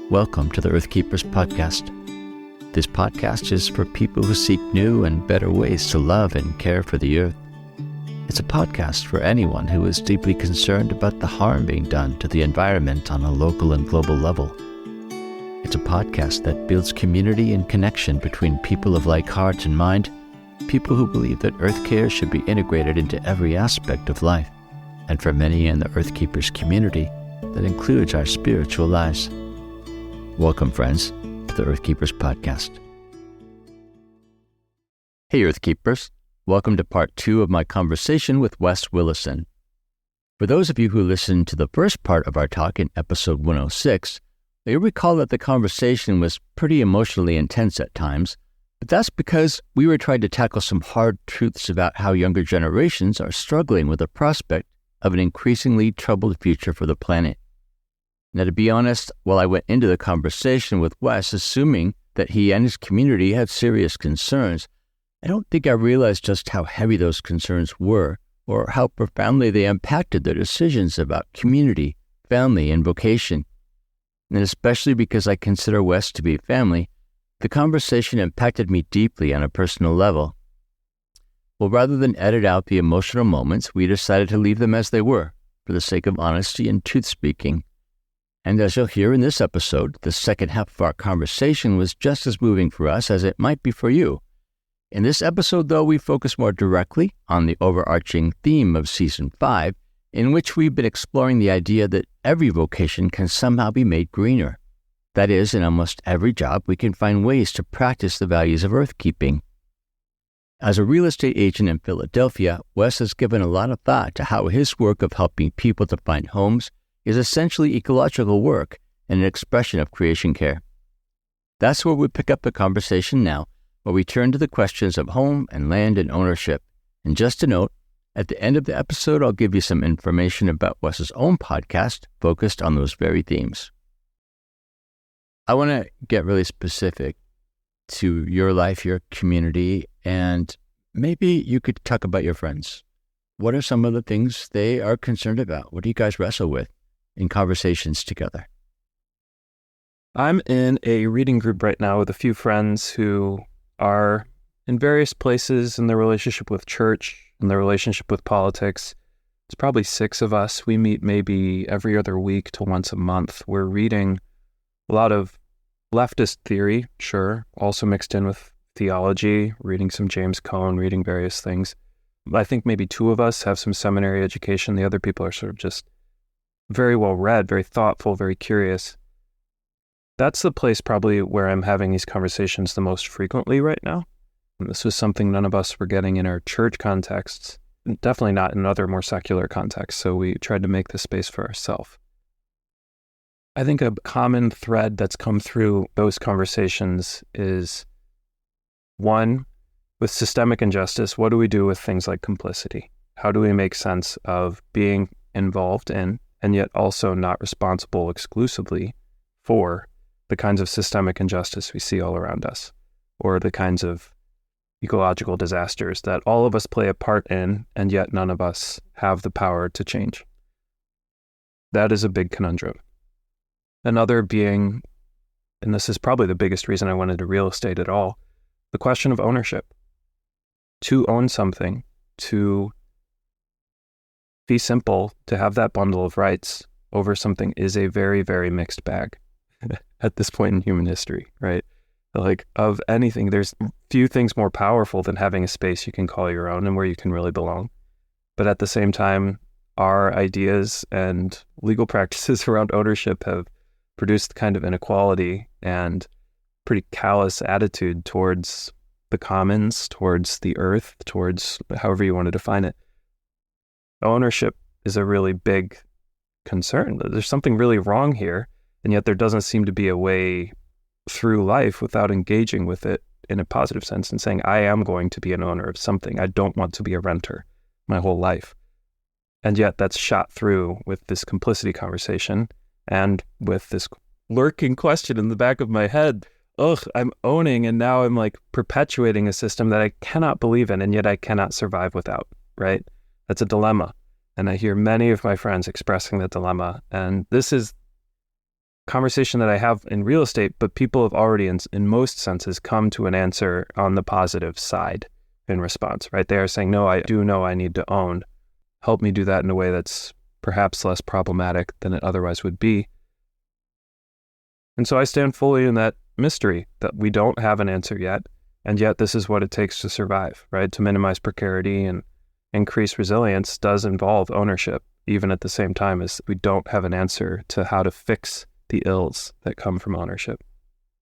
Welcome to the Earthkeepers podcast. This podcast is for people who seek new and better ways to love and care for the earth. It's a podcast for anyone who is deeply concerned about the harm being done to the environment on a local and global level. It's a podcast that builds community and connection between people of like heart and mind, people who believe that earthcare should be integrated into every aspect of life, and for many in the Earthkeepers community, that includes our spiritual lives. Welcome, friends, to the Earthkeepers podcast. Hey, Earthkeepers. Welcome to part 2 of my conversation with Wes Willison. For those of you who listened to the first part of our talk in episode 106, you'll recall that the conversation was pretty emotionally intense at times, but that's because we were trying to tackle some hard truths about how younger generations are struggling with the prospect of an increasingly troubled future for the planet. Now, to be honest, while I went into the conversation with Wes assuming that he and his community had serious concerns, I don't think I realized just how heavy those concerns were or how profoundly they impacted their decisions about community, family, and vocation. And especially because I consider Wes to be family, the conversation impacted me deeply on a personal level. Well, rather than edit out the emotional moments, we decided to leave them as they were, for the sake of honesty and truth-speaking. And as you'll hear in this episode, the second half of our conversation was just as moving for us as it might be for you. In this episode, though, we focus more directly on the overarching theme of Season 5, in which we've been exploring the idea that every vocation can somehow be made greener. That is, in almost every job, we can find ways to practice the values of earthkeeping. As a real estate agent in Philadelphia, Wes has given a lot of thought to how his work of helping people to find homes is essentially ecological work and an expression of creation care. That's where we pick up the conversation now, where we turn to the questions of home and land and ownership. And just a note, at the end of the episode, I'll give you some information about Wes's own podcast focused on those very themes. I want to get really specific to your life, your community, and maybe you could talk about your friends. What are some of the things they are concerned about? What do you guys wrestle with in conversations together? I'm in a reading group right now with a few friends who are in various places in their relationship with church and their relationship with politics. It's probably 6 of us. We meet maybe every other week to once a month. We're reading a lot of leftist theory, sure, also mixed in with theology, reading some James Cone, reading various things. I think maybe 2 of us have some seminary education. The other people are sort of just very well read, very thoughtful, very curious. That's the place probably where I'm having these conversations the most frequently right now. And this was something none of us were getting in our church contexts, definitely not in other more secular contexts, so we tried to make this space for ourselves. I think a common thread that's come through those conversations is, one, with systemic injustice, what do we do with things like complicity? How do we make sense of being involved in and yet also not responsible exclusively for the kinds of systemic injustice we see all around us, or the kinds of ecological disasters that all of us play a part in, and yet none of us have the power to change? That is a big conundrum. Another being, and this is probably the biggest reason I went into real estate at all, the question of ownership. To own something, to be simple, to have that bundle of rights over something is a very, very mixed bag at this point in human history, right? Like, of anything, there's few things more powerful than having a space you can call your own and where you can really belong. But at the same time, our ideas and legal practices around ownership have produced kind of inequality and pretty callous attitude towards the commons, towards the earth, towards however you want to define it. Ownership is a really big concern. There's something really wrong here, and yet there doesn't seem to be a way through life without engaging with it in a positive sense and saying, I am going to be an owner of something. I don't want to be a renter my whole life. And yet that's shot through with this complicity conversation and with this lurking question in the back of my head. I'm owning, and now I'm like perpetuating a system that I cannot believe in, and yet I cannot survive without, right? That's a dilemma. And I hear many of my friends expressing that dilemma. And this is conversation that I have in real estate, but people have already, in most senses, come to an answer on the positive side in response, right? They are saying, no, I do know I need to own. Help me do that in a way that's perhaps less problematic than it otherwise would be. And so I stand fully in that mystery that we don't have an answer yet, and yet this is what it takes to survive, right? To minimize precarity and increase resilience does involve ownership, even at the same time as we don't have an answer to how to fix the ills that come from ownership.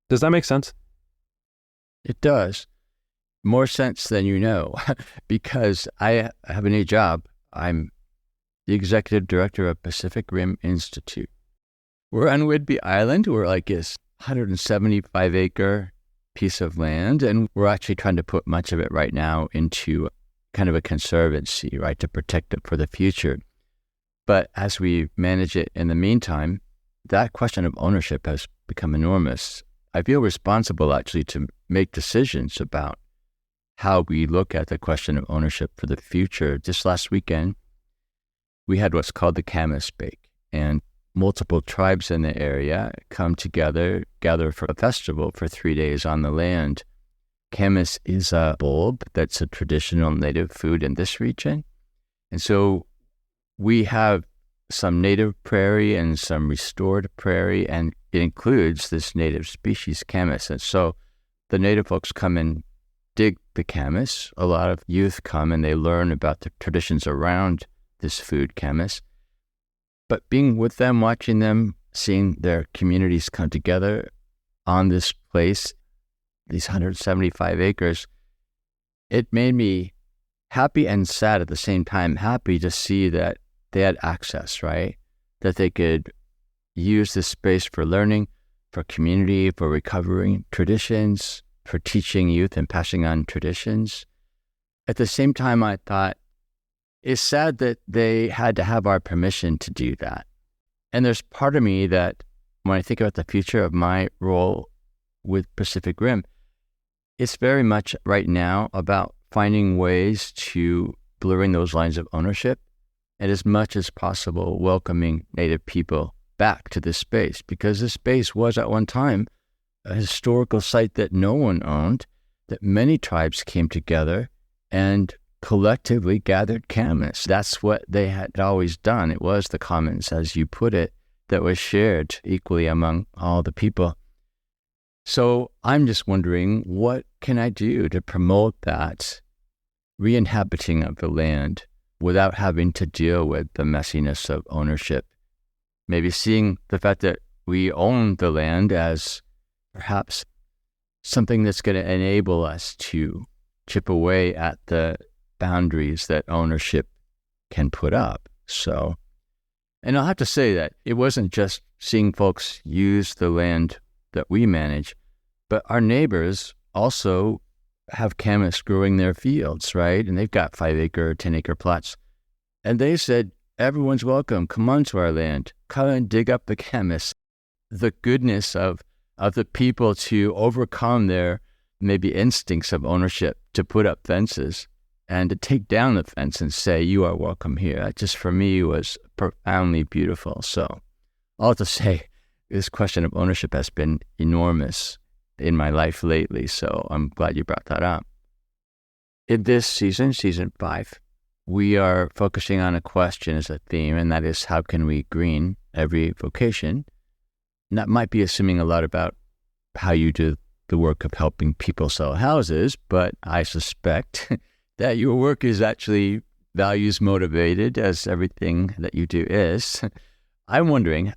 Does that make sense? It does. More sense than you know, because I have a new job. I'm the executive director of Pacific Rim Institute. We're on Whidbey Island. We're like this 175-acre piece of land, and we're actually trying to put much of it right now into kind of a conservancy, right, to protect it for the future. But as we manage it in the meantime, that question of ownership has become enormous. I feel responsible actually to make decisions about how we look at the question of ownership for the future. Just last weekend, we had what's called the camas bake, and multiple tribes in the area come together, gather for a festival for 3 days on the land. Camas is a bulb that's a traditional native food in this region. And so we have some native prairie and some restored prairie, and it includes this native species, camas. And so the native folks come and dig the camas. A lot of youth come and they learn about the traditions around this food, camas. But being with them, watching them, seeing their communities come together on this place, these 175 acres, it made me happy and sad at the same time. Happy to see that they had access, right? That they could use this space for learning, for community, for recovering traditions, for teaching youth and passing on traditions. At the same time, I thought, it's sad that they had to have our permission to do that. And there's part of me that, when I think about the future of my role with Pacific Rim, it's very much right now about finding ways to blurring those lines of ownership, and as much as possible welcoming Native people back to this space, because this space was at one time a historical site that no one owned, that many tribes came together and collectively gathered camas. That's what they had always done. It was the commons, as you put it, that was shared equally among all the people. So I'm just wondering, what can I do to promote that re-inhabiting of the land without having to deal with the messiness of ownership? Maybe seeing the fact that we own the land as perhaps something that's going to enable us to chip away at the boundaries that ownership can put up. So, and I'll have to say that it wasn't just seeing folks use the land that we manage, but our neighbors also have camas growing their fields, right? And they've got 5-acre, 10-acre plots. And they said, everyone's welcome. Come onto our land. Come and dig up the camas. The goodness of the people to overcome their maybe instincts of ownership, to put up fences and to take down the fence and say, you are welcome here. That just for me was profoundly beautiful. So all to say, this question of ownership has been enormous in my life lately. So I'm glad you brought that up. In this season, season 5, we are focusing on a question as a theme, and that is, how can we green every vocation? And that might be assuming a lot about how you do the work of helping people sell houses, but I suspect that your work is actually values motivated, as everything that you do is. I'm wondering,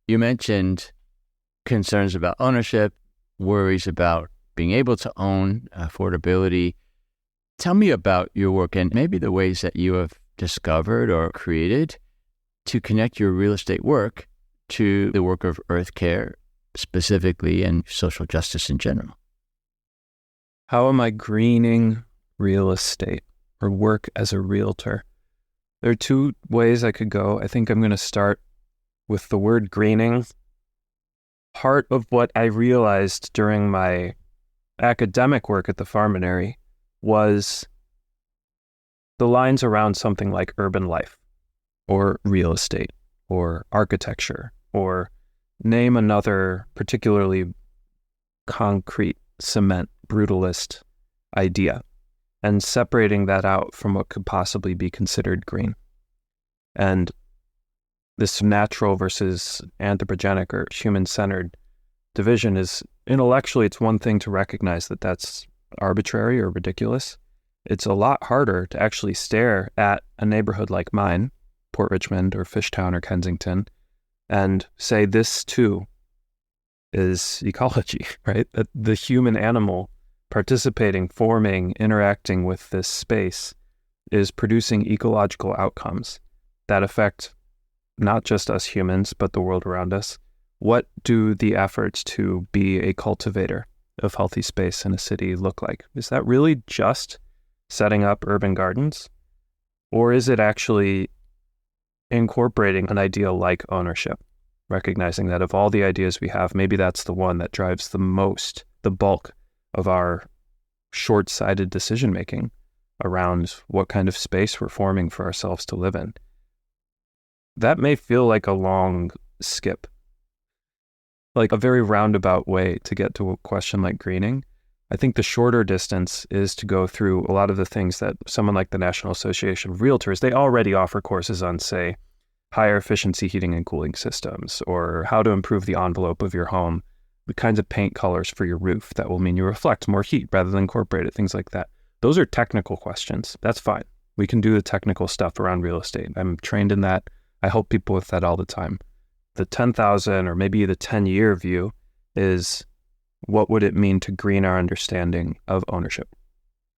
you mentioned concerns about ownership, worries about being able to own, affordability. Tell me about your work and maybe the ways that you have discovered or created to connect your real estate work to the work of earthcare specifically and social justice in general. How am I greening real estate or work as a realtor? There are 2 ways I could go. I think I'm going to start with the word greening. Part of what I realized during my academic work at the Farminary was the lines around something like urban life or real estate or architecture or name another particularly concrete, cement, brutalist idea, and separating that out from what could possibly be considered green. And this natural versus anthropogenic or human-centered division is, intellectually, it's one thing to recognize that that's arbitrary or ridiculous. It's a lot harder to actually stare at a neighborhood like mine, Port Richmond or Fishtown or Kensington, and say this too is ecology, right? That the human animal participating, forming, interacting with this space is producing ecological outcomes that affect not just us humans, but the world around us. What do the efforts to be a cultivator of healthy space in a city look like? Is that really just setting up urban gardens? Or is it actually incorporating an idea like ownership, recognizing that of all the ideas we have, maybe that's the one that drives the bulk of our short-sighted decision-making around what kind of space we're forming for ourselves to live in. That may feel like a long skip, like a very roundabout way to get to a question like greening. I think the shorter distance is to go through a lot of the things that someone like the National Association of Realtors, they already offer courses on, say, higher efficiency heating and cooling systems, or how to improve the envelope of your home, the kinds of paint colors for your roof that will mean you reflect more heat rather than incorporate it, things like that. Those are technical questions. That's fine. We can do the technical stuff around real estate. I'm trained in that. I help people with that all the time. The 10,000 or maybe the 10-year view is, what would it mean to green our understanding of ownership,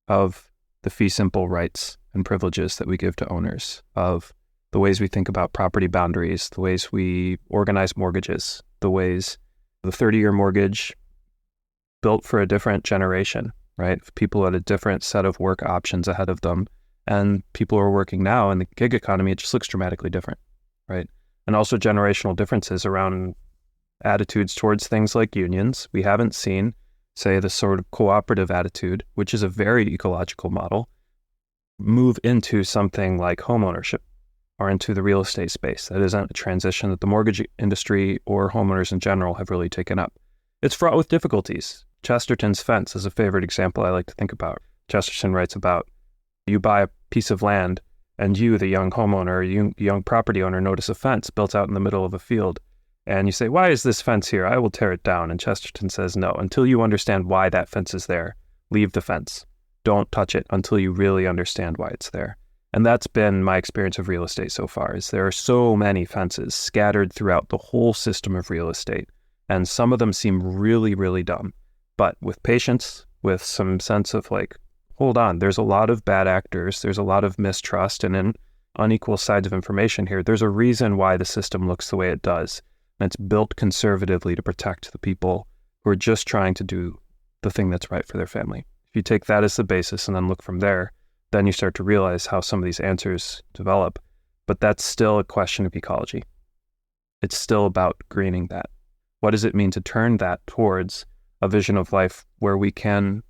of the fee simple rights and privileges that we give to owners, of the ways we think about property boundaries, the ways we organize mortgages, the ways the 30-year mortgage built for a different generation, right? People had a different set of work options ahead of them, and people who are working now in the gig economy, it just looks dramatically different, right? And also generational differences around attitudes towards things like unions. We haven't seen, say, the sort of cooperative attitude, which is a very ecological model, move into something like homeownership or into the real estate space. That isn't a transition that the mortgage industry or homeowners in general have really taken up. It's fraught with difficulties. Chesterton's fence is a favorite example I like to think about. Chesterton writes about, you buy a piece of land and you, the young homeowner, you young property owner, notice a fence built out in the middle of a field. And you say, why is this fence here? I will tear it down. And Chesterton says, no, until you understand why that fence is there, leave the fence. Don't touch it until you really understand why it's there. And that's been my experience of real estate so far, is there are so many fences scattered throughout the whole system of real estate. And some of them seem really, really dumb. But with patience, with some sense of like, hold on, there's a lot of bad actors, there's a lot of mistrust and unequal sides of information here. There's a reason why the system looks the way it does. And it's built conservatively to protect the people who are just trying to do the thing that's right for their family. If you take that as the basis and then look from there, then you start to realize how some of these answers develop. But that's still a question of ecology. It's still about greening that. What does it mean to turn that towards a vision of life where we can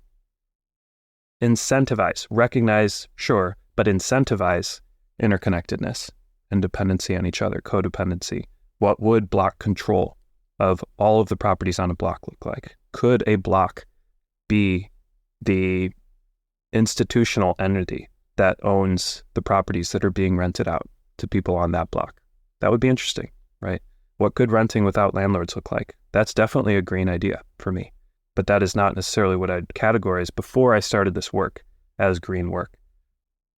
incentivize, recognize, sure, but incentivize interconnectedness and dependency on each other, codependency? What would block control of all of the properties on a block look like? Could a block be the institutional entity that owns the properties that are being rented out to people on that block? That would be interesting, right? What could renting without landlords look like? That's definitely a green idea for me, but that is not necessarily what I'd categorize before I started this work as green work.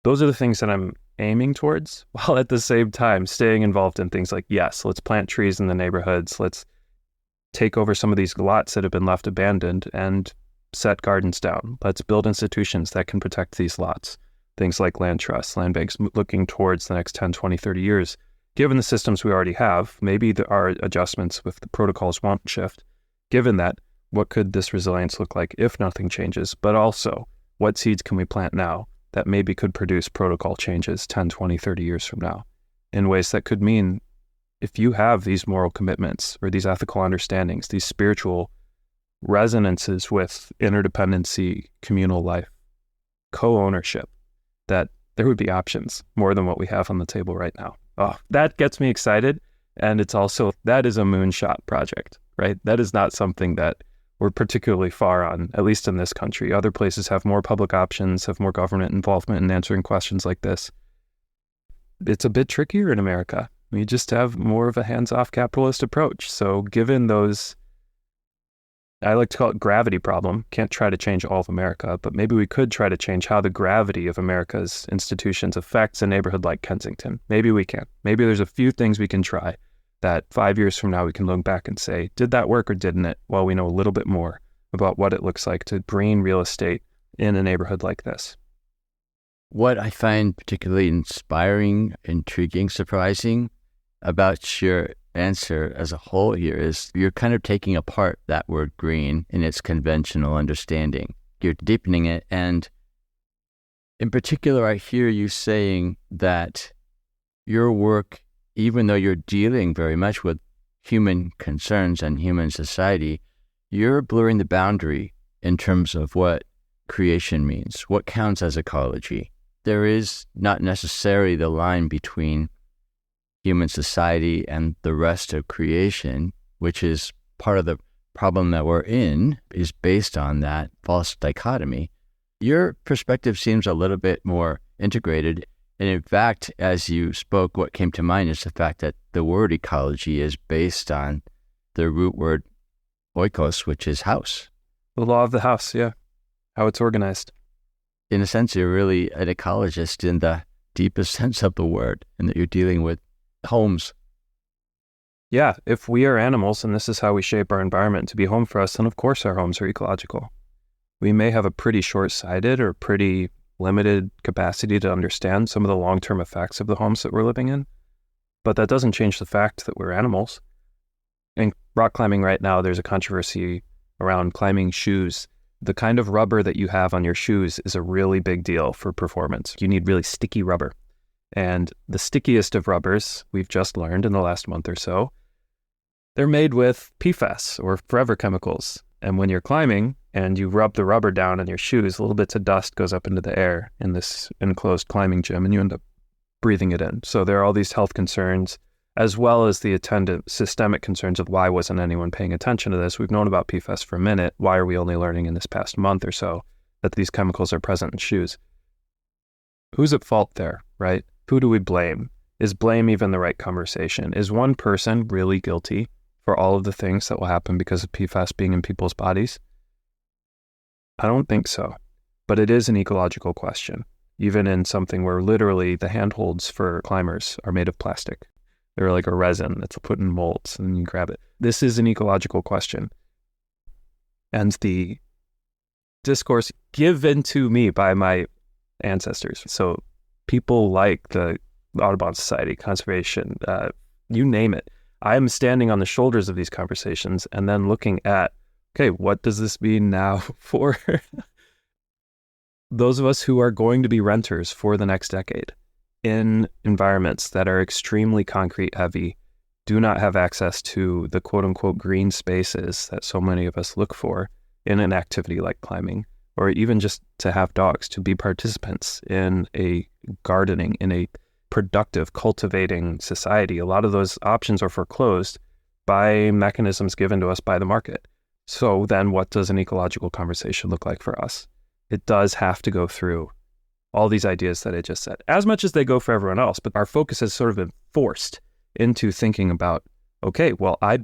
Those are the things that I'm aiming towards, while at the same time staying involved in things like, yes, let's plant trees in the neighborhoods, let's take over some of these lots that have been left abandoned and set gardens down. Let's build institutions that can protect these lots. Things like land trusts, land banks, looking towards the next 10, 20, 30 years. Given the systems we already have, maybe there are adjustments with the protocols won't shift. Given that, what could this resilience look like if nothing changes? But also, what seeds can we plant now that maybe could produce protocol changes 10, 20, 30 years from now in ways that could mean, if you have these moral commitments or these ethical understandings, these spiritual resonances with interdependency, communal life, co-ownership, that there would be options more than what we have on the table right now. Oh, that gets me excited. And it's also, that is a moonshot project, right? That is not something that we're particularly far on, at least in this country. Other places have more public options, have more government involvement in answering questions like this. It's a bit trickier in America. We just have more of a hands-off capitalist approach. So given those, I like to call it gravity problem, can't try to change all of America, but maybe we could try to change how the gravity of America's institutions affects a neighborhood like Kensington. Maybe we can. Maybe there's a few things we can try that 5 years from now we can look back and say, did that work or didn't it? Well, we know a little bit more about what it looks like to green real estate in a neighborhood like this. What I find particularly inspiring, intriguing, surprising about your answer as a whole here is you're kind of taking apart that word green in its conventional understanding. You're deepening it. And in particular, I hear you saying that your work, even though you're dealing very much with human concerns and human society, you're blurring the boundary in terms of what creation means, what counts as ecology. There is not necessarily the line between human society and the rest of creation, which is part of the problem that we're in, is based on that false dichotomy. Your perspective seems a little bit more integrated. And in fact, as you spoke, what came to mind is the fact that the word ecology is based on the root word oikos, which is house. The law of the house, yeah, how it's organized. In a sense, you're really an ecologist in the deepest sense of the word, and that you're dealing with homes. Yeah, if we are animals and this is how we shape our environment to be home for us, then of course our homes are ecological. We may have a pretty short-sighted or pretty limited capacity to understand some of the long-term effects of the homes that we're living in, but that doesn't change the fact that we're animals. In rock climbing right now, there's a controversy around climbing shoes. The kind of rubber that you have on your shoes is a really big deal for performance. You need really sticky rubber. And the stickiest of rubbers, we've just learned in the last month or so, they're made with PFAS or forever chemicals. And when you're climbing and you rub the rubber down on your shoes, little bits of dust goes up into the air in this enclosed climbing gym and you end up breathing it in. So there are all these health concerns, as well as the attendant systemic concerns of why wasn't anyone paying attention to this? We've known about PFAS for a minute. Why are we only learning in this past month or so that these chemicals are present in shoes? Who's at fault there, right? Who do we blame? Is blame even the right conversation? Is one person really guilty for all of the things that will happen because of PFAS being in people's bodies? I don't think so. But it is an ecological question, even in something where literally the handholds for climbers are made of plastic. They're like a resin that's put in molds and you grab it. This is an ecological question. And the discourse given to me by my ancestors, so people like the Audubon Society, conservation, you name it. I'm standing on the shoulders of these conversations and then looking at, okay, what does this mean now for those of us who are going to be renters for the next decade in environments that are extremely concrete heavy, do not have access to the quote unquote green spaces that so many of us look for in an activity like climbing, or even just to have dogs, to be participants in a gardening, in a productive, cultivating society. A lot of those options are foreclosed by mechanisms given to us by the market. So then what does an ecological conversation look like for us? It does have to go through all these ideas that I just said, as much as they go for everyone else, but our focus has sort of been forced into thinking about, okay, well, I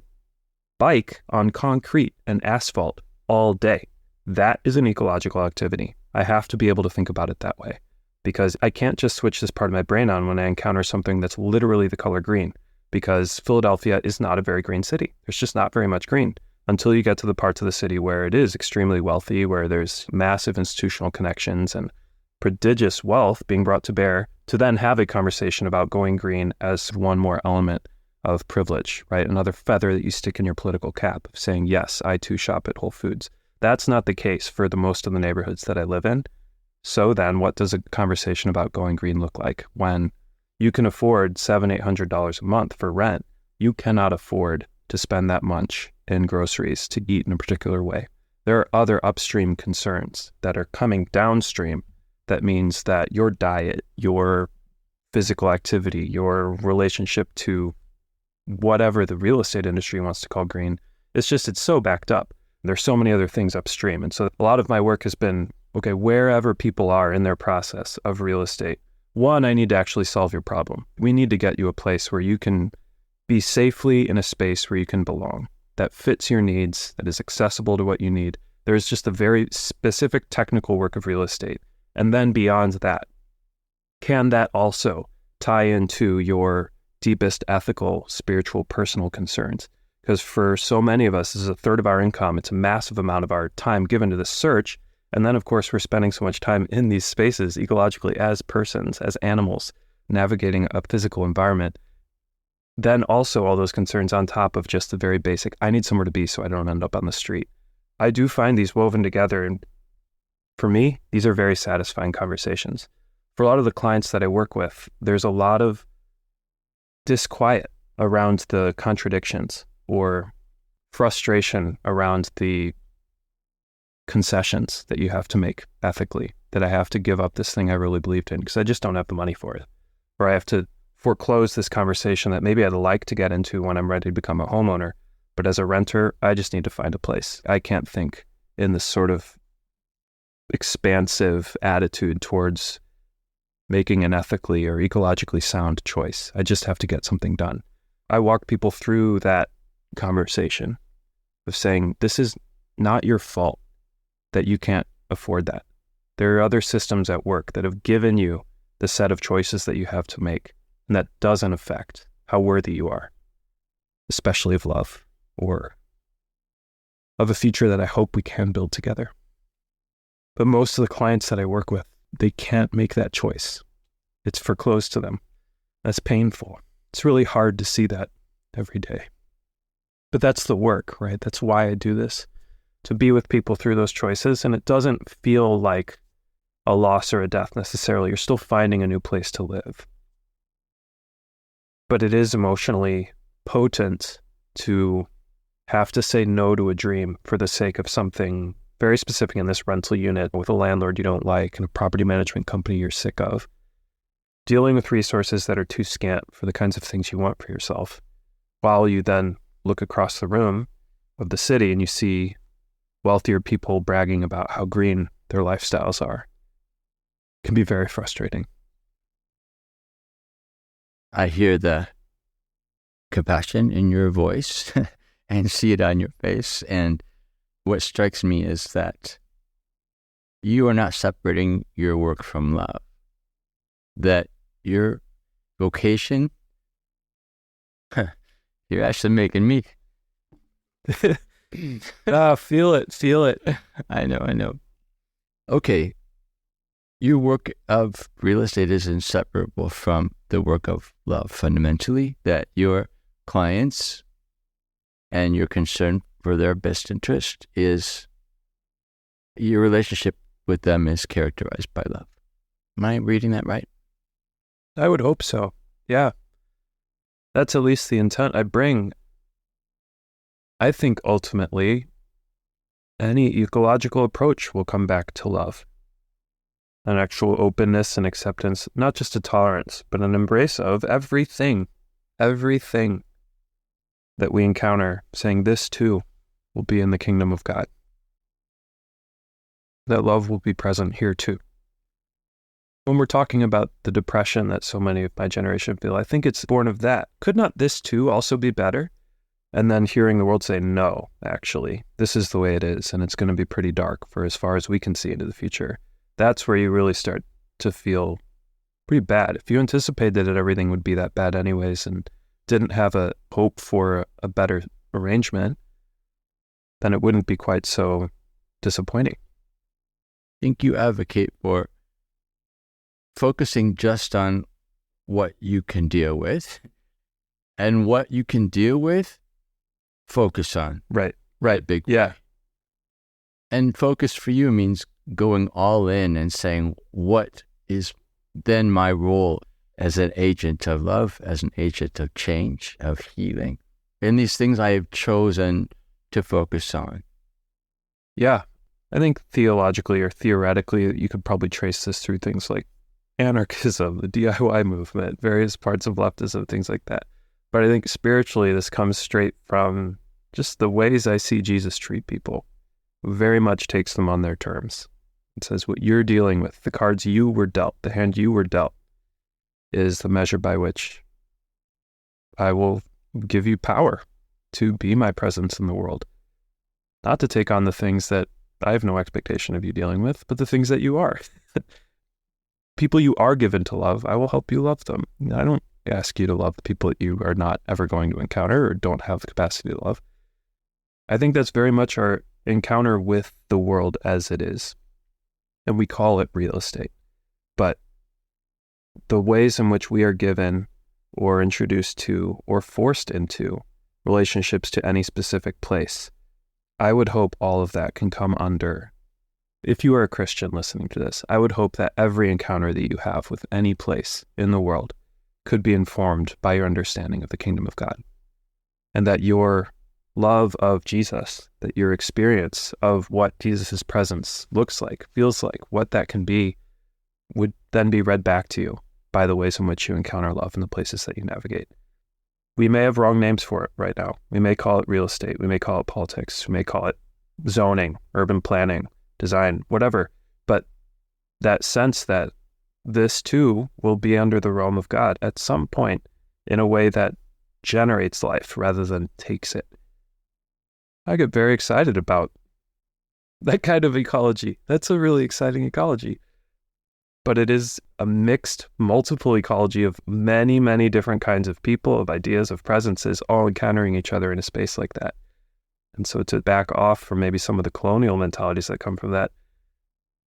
bike on concrete and asphalt all day. That is an ecological activity. I have to be able to think about it that way, because I can't just switch this part of my brain on when I encounter something that's literally the color green, because Philadelphia is not a very green city. There's just not very much green until you get to the parts of the city where it is extremely wealthy, where there's massive institutional connections and prodigious wealth being brought to bear to then have a conversation about going green as one more element of privilege, right? Another feather that you stick in your political cap of saying, yes, I too shop at Whole Foods. That's not the case for the most of the neighborhoods that I live in. So then what does a conversation about going green look like when you can afford $700-800 a month for rent? You cannot afford to spend that much in groceries to eat in a particular way. There are other upstream concerns that are coming downstream. That means that your diet, your physical activity, your relationship to whatever the real estate industry wants to call green. It's so backed up. There's so many other things upstream. And so a lot of my work has been, okay, wherever people are in their process of real estate, one, I need to actually solve your problem. We need to get you a place where you can be safely in a space where you can belong, that fits your needs, that is accessible to what you need. There's just a very specific technical work of real estate. And then beyond that, can that also tie into your deepest ethical, spiritual, personal concerns? Because for so many of us, this is a third of our income. It's a massive amount of our time given to this search. And then, of course, we're spending so much time in these spaces ecologically as persons, as animals, navigating a physical environment. Then also all those concerns on top of just the very basic, I need somewhere to be so I don't end up on the street. I do find these woven together. And for me, these are very satisfying conversations. For a lot of the clients that I work with, there's a lot of disquiet around the contradictions or frustration around the concessions that you have to make ethically, that I have to give up this thing I really believed in because I just don't have the money for it. Or I have to foreclose this conversation that maybe I'd like to get into when I'm ready to become a homeowner. But as a renter, I just need to find a place. I can't think in this sort of expansive attitude towards making an ethically or ecologically sound choice. I just have to get something done. I walk people through that conversation of saying, this is not your fault that you can't afford that. There are other systems at work that have given you the set of choices that you have to make, and that doesn't affect how worthy you are, especially of love or of a future that I hope we can build together. But most of the clients that I work with, they can't make that choice. It's foreclosed to them. That's painful. It's really hard to see that every day. But that's the work, right? That's why I do this, to be with people through those choices. And it doesn't feel like a loss or a death necessarily. You're still finding a new place to live. But it is emotionally potent to have to say no to a dream for the sake of something very specific in this rental unit with a landlord you don't like and a property management company you're sick of. Dealing with resources that are too scant for the kinds of things you want for yourself, while you then look across the room of the city and you see wealthier people bragging about how green their lifestyles are. It can be very frustrating. I hear the compassion in your voice and see it on your face. And what strikes me is that you are not separating your work from love, that your vocation, you're actually making me. Feel it. I know. Okay. Your work of real estate is inseparable from the work of love, fundamentally, that your clients and your concern for their best interest is, your relationship with them is characterized by love. Am I reading that right? I would hope so. Yeah. That's at least the intent I bring. I think ultimately any ecological approach will come back to love. An actual openness and acceptance, not just a tolerance, but an embrace of everything that we encounter, saying this too will be in the kingdom of God. That love will be present here too. When we're talking about the depression that so many of my generation feel, I think it's born of that. Could not this too also be better? And then hearing the world say, no, actually, this is the way it is, and it's going to be pretty dark for as far as we can see into the future. That's where you really start to feel pretty bad. If you anticipated that everything would be that bad anyways and didn't have a hope for a better arrangement, then it wouldn't be quite so disappointing. I think you advocate for focusing just on what you can deal with, and what you can deal with, focus on. Right. Big Yeah. way. And focus for you means going all in and saying, what is then my role as an agent of love, as an agent of change, of healing? And these things I have chosen to focus on. Yeah. I think theologically or theoretically, you could probably trace this through things like anarchism, the DIY movement, various parts of leftism, things like that. But I think spiritually, this comes straight from just the ways I see Jesus treat people. Very much takes them on their terms. It says what you're dealing with, the cards you were dealt, the hand you were dealt, is the measure by which I will give you power to be my presence in the world. Not to take on the things that I have no expectation of you dealing with, but the things that you are. People you are given to love, I will help you love them. I don't ask you to love the people that you are not ever going to encounter or don't have the capacity to love. I think that's very much our encounter with the world as it is. And we call it real estate. But the ways in which we are given or introduced to or forced into relationships to any specific place, I would hope all of that can come under, if you are a Christian listening to this, I would hope that every encounter that you have with any place in the world could be informed by your understanding of the kingdom of God. And that your love of Jesus, that your experience of what Jesus' presence looks like, feels like, what that can be, would then be read back to you by the ways in which you encounter love in the places that you navigate. We may have wrong names for it right now. We may call it real estate. We may call it politics. We may call it zoning, urban planning, design, whatever. But that sense that this too will be under the realm of God at some point in a way that generates life rather than takes it. I get very excited about that kind of ecology. That's a really exciting ecology. But it is a mixed, multiple ecology of many, many different kinds of people, of ideas, of presences, all encountering each other in a space like that. And so to back off from maybe some of the colonial mentalities that come from that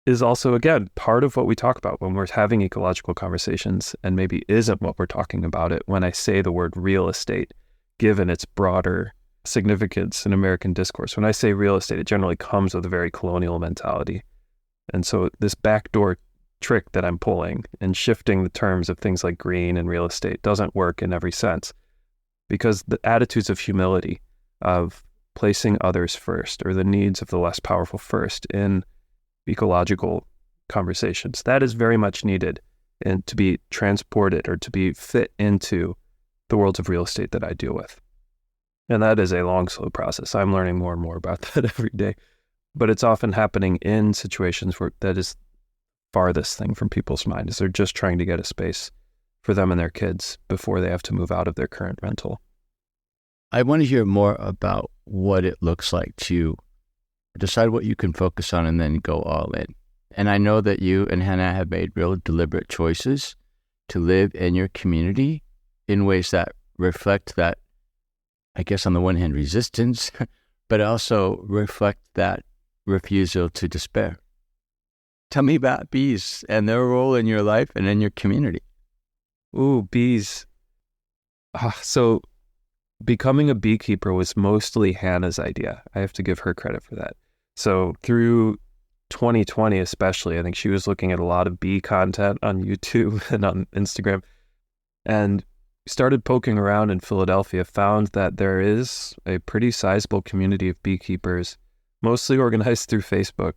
is also, again, part of what we talk about when we're having ecological conversations, and maybe isn't what we're talking about it when I say the word real estate, given its broader significance in American discourse. When I say real estate, it generally comes with a very colonial mentality. And so this backdoor trick that I'm pulling and shifting the terms of things like green and real estate doesn't work in every sense, because the attitudes of humility, of placing others first, or the needs of the less powerful first in ecological conversations, that is very much needed and to be transported or to be fit into the worlds of real estate that I deal with. And that is a long, slow process. I'm learning more and more about that every day. But it's often happening in situations where that is farthest thing from people's mind, is they're just trying to get a space for them and their kids before they have to move out of their current rental. I want to hear more about what it looks like to decide what you can focus on and then go all in. And I know that you and Hannah have made real deliberate choices to live in your community in ways that reflect that, I guess on the one hand, resistance, but also reflect that refusal to despair. Tell me about bees and their role in your life and in your community. Ooh, bees. So becoming a beekeeper was mostly Hannah's idea. I have to give her credit for that. So through 2020 especially, I think she was looking at a lot of bee content on YouTube and on Instagram, and started poking around in Philadelphia, found that there is a pretty sizable community of beekeepers, mostly organized through Facebook.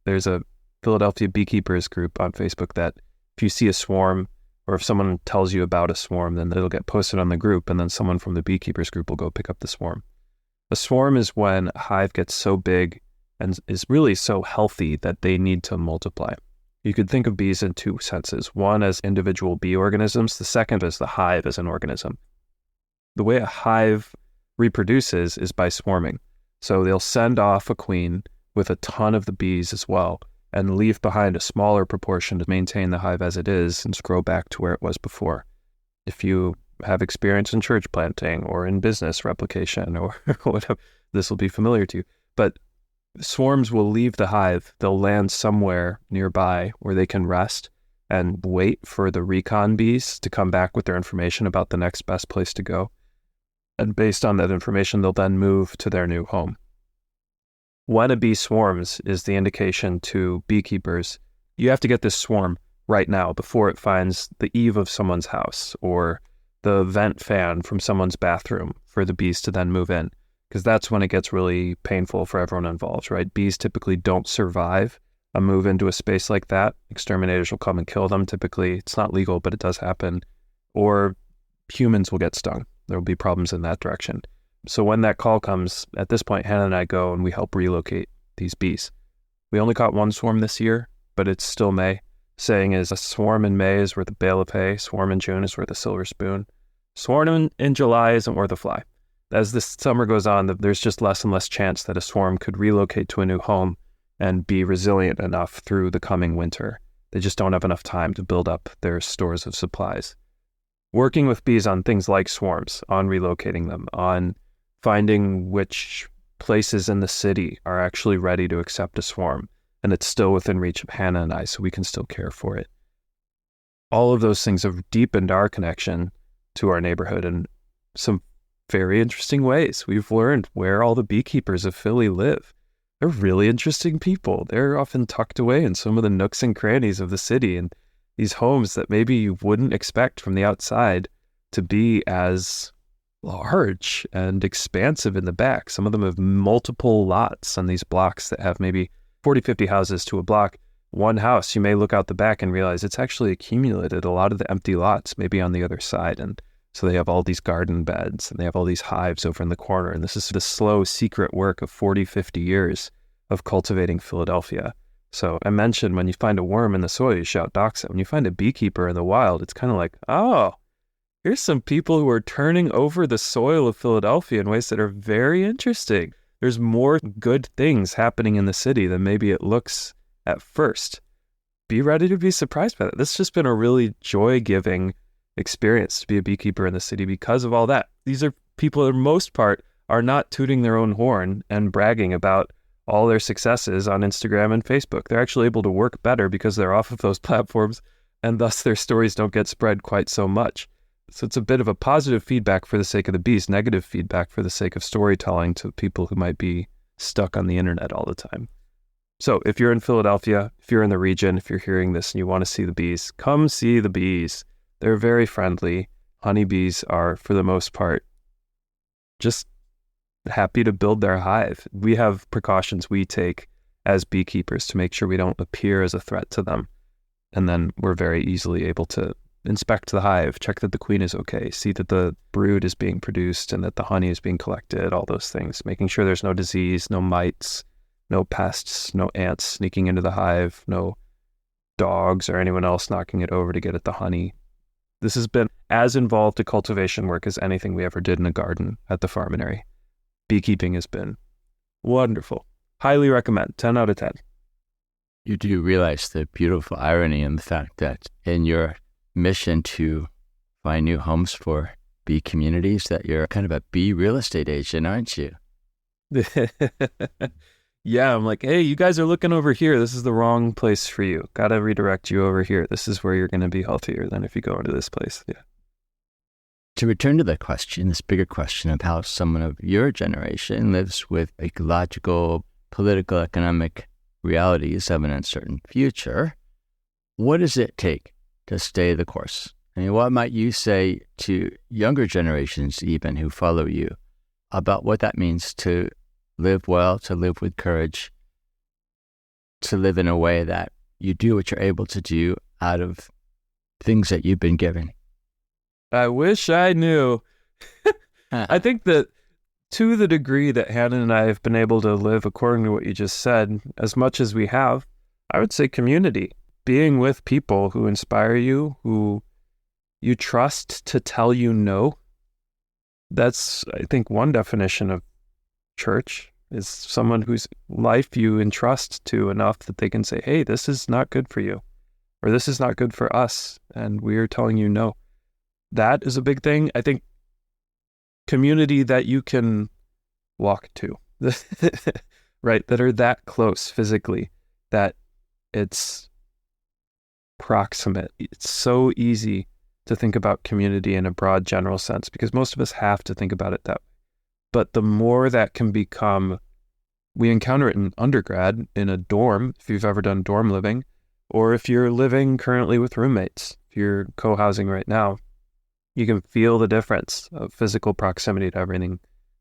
There's a Philadelphia beekeepers group on Facebook that if you see a swarm, or if someone tells you about a swarm, then it'll get posted on the group, and then someone from the beekeepers group will go pick up the swarm. A swarm is when a hive gets so big and is really so healthy that they need to multiply. You could think of bees in two senses. One as individual bee organisms, the second as the hive as an organism. The way a hive reproduces is by swarming. So they'll send off a queen with a ton of the bees as well, and leave behind a smaller proportion to maintain the hive as it is and grow back to where it was before. If you have experience in church planting or in business replication or whatever, this will be familiar to you. But swarms will leave the hive. They'll land somewhere nearby where they can rest and wait for the recon bees to come back with their information about the next best place to go. And based on that information, they'll then move to their new home. When a bee swarms is the indication to beekeepers, you have to get this swarm right now before it finds the eave of someone's house or the vent fan from someone's bathroom for the bees to then move in, because that's when it gets really painful for everyone involved, right? Bees typically don't survive a move into a space like that. Exterminators will come and kill them. Typically, it's not legal, but it does happen. Or humans will get stung. There will be problems in that direction. So when that call comes, at this point, Hannah and I go and we help relocate these bees. We only caught one swarm this year, but it's still May. Saying is a swarm in May is worth a bale of hay. Swarm in June is worth a silver spoon. Swarm in July isn't worth a fly. As this summer goes on, there's just less and less chance that a swarm could relocate to a new home and be resilient enough through the coming winter. They just don't have enough time to build up their stores of supplies. Working with bees on things like swarms, on relocating them, on finding which places in the city are actually ready to accept a swarm, and it's still within reach of Hannah and I, so we can still care for it. All of those things have deepened our connection to our neighborhood in some very interesting ways. We've learned where all the beekeepers of Philly live. They're really interesting people. They're often tucked away in some of the nooks and crannies of the city, and these homes that maybe you wouldn't expect from the outside to be as large and expansive in the back. Some of them have multiple lots on these blocks that have maybe 40, 50 houses to a block. One house, you may look out the back and realize it's actually accumulated a lot of the empty lots maybe on the other side. And so they have all these garden beds and they have all these hives over in the corner. And this is the slow, secret work of 40, 50 years of cultivating Philadelphia. So I mentioned when you find a worm in the soil, you shout doxa. When you find a beekeeper in the wild, it's kind of like, oh, here's some people who are turning over the soil of Philadelphia in ways that are very interesting. There's more good things happening in the city than maybe it looks at first. Be ready to be surprised by that. This has just been a really joy-giving experience to be a beekeeper in the city because of all that. These are people, for the most part, are not tooting their own horn and bragging about all their successes on Instagram and Facebook. They're actually able to work better because they're off of those platforms, and thus their stories don't get spread quite so much. So it's a bit of a positive feedback for the sake of the bees, negative feedback for the sake of storytelling to people who might be stuck on the internet all the time. So if you're in Philadelphia, if you're in the region, if you're hearing this and you want to see the bees, come see the bees. They're very friendly. Honeybees are, for the most part, just happy to build their hive. We have precautions we take as beekeepers to make sure we don't appear as a threat to them. And then we're very easily able to inspect the hive, check that the queen is okay, see that the brood is being produced and that the honey is being collected, all those things, making sure there's no disease, no mites, no pests, no ants sneaking into the hive, no dogs or anyone else knocking it over to get at the honey. This has been as involved a cultivation work as anything we ever did in a garden at the Farminary. Beekeeping has been wonderful. Highly recommend. 10 out of 10. You do realize the beautiful irony in the fact that in your mission to find new homes for bee communities, that you're kind of a bee real estate agent, aren't you? Yeah, I'm like, hey, you guys are looking over here. This is the wrong place for you. Got to redirect you over here. This is where you're going to be healthier than if you go into this place. Yeah. To return to the question, this bigger question of how someone of your generation lives with ecological, political, economic realities of an uncertain future, what does it take to stay the course? I mean, what might you say to younger generations even who follow you about what that means to live well, to live with courage, to live in a way that you do what you're able to do out of things that you've been given? I wish I knew. I think that to the degree that Hannah and I have been able to live according to what you just said, as much as we have, I would say community. Being with people who inspire you, who you trust to tell you no. That's, I think, one definition of church, is someone whose life you entrust to enough that they can say, hey, this is not good for you, or this is not good for us, and we're telling you no. That is a big thing. I think community that you can walk to, right? That are that close physically, that it's proximate. It's so easy to think about community in a broad general sense because most of us have to think about it that way. But the more that can become, we encounter it in undergrad, in a dorm, if you've ever done dorm living, or if you're living currently with roommates, if you're co-housing right now, you can feel the difference of physical proximity to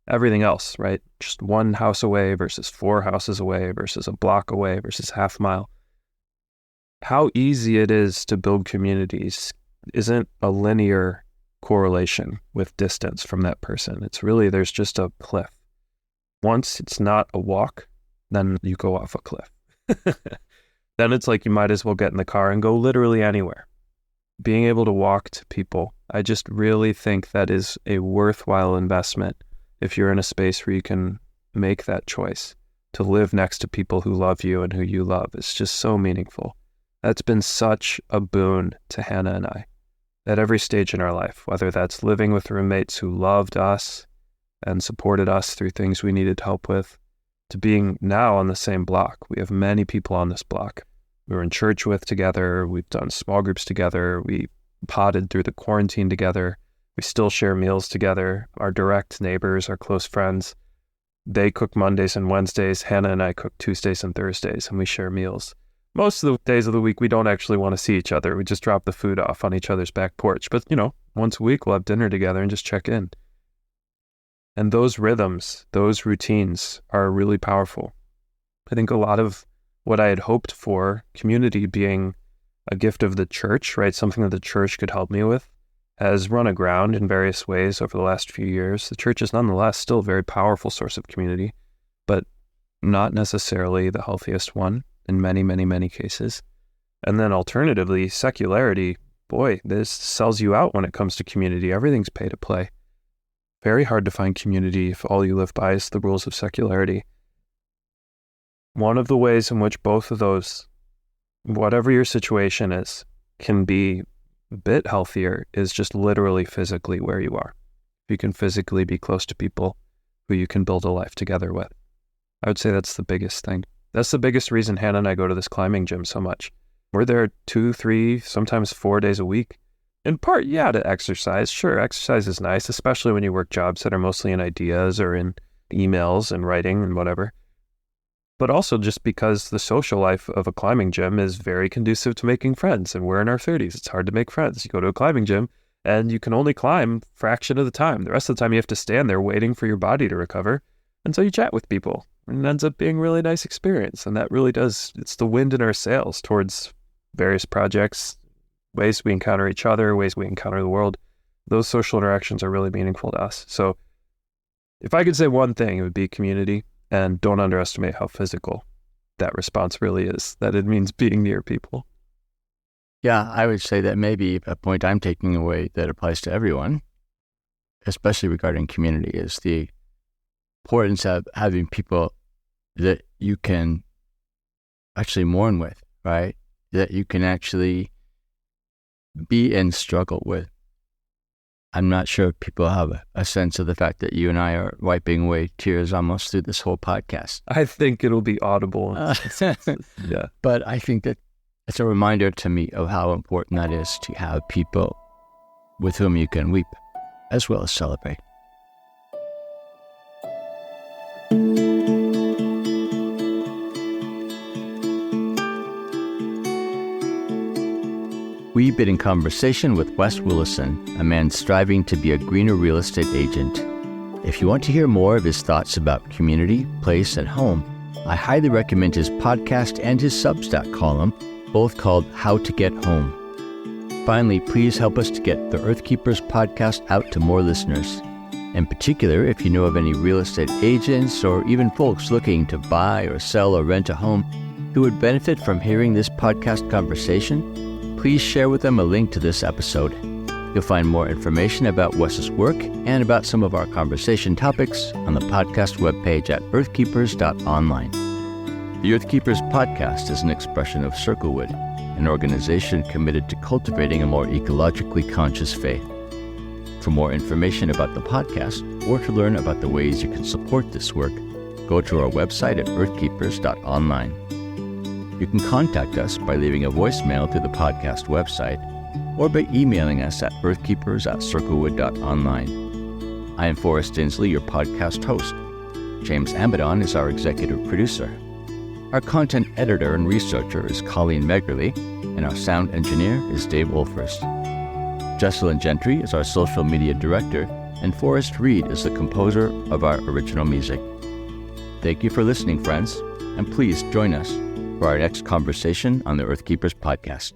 everything else, right? Just one house away versus 4 houses away versus a block away versus half mile. How easy it is to build communities isn't a linear correlation with distance from that person. It's really, there's just a cliff. Once it's not a walk, then you go off a cliff. Then it's like you might as well get in the car and go literally anywhere. Being able to walk to people, I just really think that is a worthwhile investment if you're in a space where you can make that choice to live next to people who love you and who you love. It's just so meaningful. That's been such a boon to Hannah and I at every stage in our life, whether that's living with roommates who loved us and supported us through things we needed help with, to being now on the same block. We have many people on this block we were in church with together. We've done small groups together. We potted through the quarantine together. We still share meals together. Our direct neighbors, our close friends, they cook Mondays and Wednesdays. Hannah and I cook Tuesdays and Thursdays, and we share meals. Most of the days of the week, we don't actually want to see each other. We just drop the food off on each other's back porch. But, once a week, we'll have dinner together and just check in. And those rhythms, those routines are really powerful. I think a lot of what I had hoped for, community being a gift of the church, right? Something that the church could help me with, has run aground in various ways over the last few years. The church is nonetheless still a very powerful source of community, but not necessarily the healthiest one in many, many, many cases. And then alternatively, secularity, boy, this sells you out when it comes to community. Everything's pay to play. Very hard to find community if all you live by is the rules of secularity. One of the ways in which both of those, whatever your situation is, can be a bit healthier is just literally physically where you are. You can physically be close to people who you can build a life together with. I would say that's the biggest thing. That's the biggest reason Hannah and I go to this climbing gym so much. We're there 2, 3, sometimes 4 days a week. In part, to exercise. Sure, exercise is nice, especially when you work jobs that are mostly in ideas or in emails and writing and whatever. But also just because the social life of a climbing gym is very conducive to making friends. And we're in our 30s. It's hard to make friends. You go to a climbing gym and you can only climb a fraction of the time. The rest of the time you have to stand there waiting for your body to recover. And so you chat with people. And it ends up being a really nice experience. And that really does, it's the wind in our sails towards various projects, ways we encounter each other, ways we encounter the world. Those social interactions are really meaningful to us. So if I could say one thing, it would be community. And don't underestimate how physical that response really is, that it means being near people. Yeah, I would say that maybe a point I'm taking away that applies to everyone, especially regarding community, is the importance of having people that you can actually mourn with, right? That you can actually be in struggle with. I'm not sure if people have a sense of the fact that you and I are wiping away tears almost through this whole podcast. I think it'll be audible. Yeah. But I think that it's a reminder to me of how important that is to have people with whom you can weep as well as celebrate. We've been in conversation with Wes Willison, a man striving to be a greener real estate agent. If you want to hear more of his thoughts about community, place, and home, I highly recommend his podcast and his Substack column, both called How to Get Home. Finally, please help us to get the Earthkeepers podcast out to more listeners. In particular, if you know of any real estate agents or even folks looking to buy or sell or rent a home who would benefit from hearing this podcast conversation, please share with them a link to this episode. You'll find more information about Wes's work and about some of our conversation topics on the podcast webpage at earthkeepers.online. The Earthkeepers podcast is an expression of Circlewood, an organization committed to cultivating a more ecologically conscious faith. For more information about the podcast or to learn about the ways you can support this work, go to our website at earthkeepers.online. You can contact us by leaving a voicemail through the podcast website or by emailing us at earthkeepers@circlewood.online. I am Forrest Inslee, your podcast host. James Amidon is our executive producer. Our content editor and researcher is Colleen Meggerly, and our sound engineer is Dave Wolfers. Jesselyn Gentry is our social media director, and Forrest Reed is the composer of our original music. Thank you for listening, friends, and please join us for our next conversation on the Earthkeepers podcast.